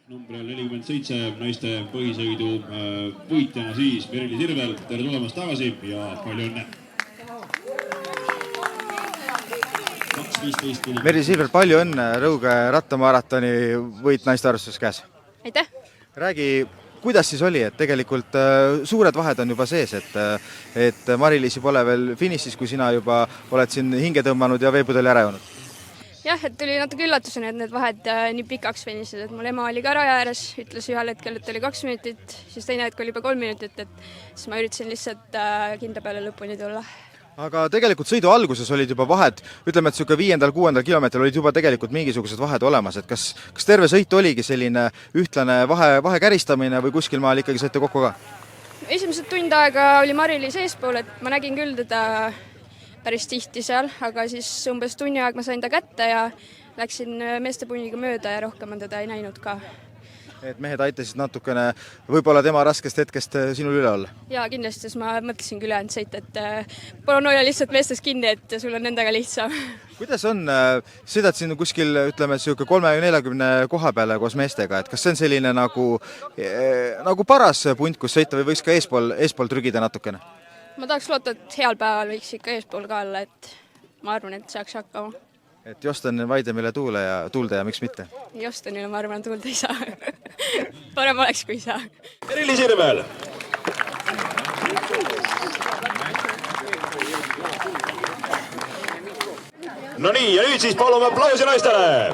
Numbril 47 naiste põhisõidu võitjana siis Merili Sirvel. Tere tulemast tagasi ja palju õnne! Merili Sirvel, palju õnne, Rõuge rattamaratoni võit naiste arvestus käes. Aitäh! Räägi, kuidas siis oli, et tegelikult suured vahed on juba sees, et Mari-Liisi pole veel finišis, kui sina juba oled siin hinge tõmmanud ja veepudeli ära joonud? Jah, et tuli natuke üllatusena, et need vahed nii pikaks finišid, et mul ema oli ka raja ääres, ütles ühel hetkel, et oli 2 minutit, siis teine hetk oli juba 3 minutit, et siis ma üritasin lihtsalt kindla peale lõpuni tulla. Aga tegelikult sõidu alguses olid juba vahed, ütleme, et 5.–6. kilomeetril olid juba tegelikult mingisugused vahed olemas, et kas terve sõit oligi selline ühtlane vahe käristamine või kuskil maal ikkagi sõite kokku ka? Esimesed tund aega oli Mari-Liis eespool, et ma nägin küll teda päris tihti seal, aga siis umbes tunni aeg ma sain ta kätte ja läksin meestepunniga mööda ja rohkem ma teda ei näinud ka. Et mehed aitasid natukene võib-olla tema raskest hetkest sinul üle olla? Jaa, kindlasti, siis ma mõtlesin küll ülejäänud sõita, et palun hoia lihtsalt meestest kinni, et sul on nendega lihtsam. Kuidas on, sõidad siin kuskil, ütleme, 30–40 koha peale koos meestega, et kas see on selline nagu paras punt, kus sõita või võiks ka eespool trügida natukene? Ma tahaks loota, et heal päeval võiks ikka eespool ka olla, et ma arvan, et saaks hakkama. Et Jostan Vaidemile tuulde ja miks mitte? Jostanile ma arvan, tuulde ei saa. Parem oleks, kui ei saa. Merili Sirvel! No nii, ja nüüd siis palume aplausi naistele!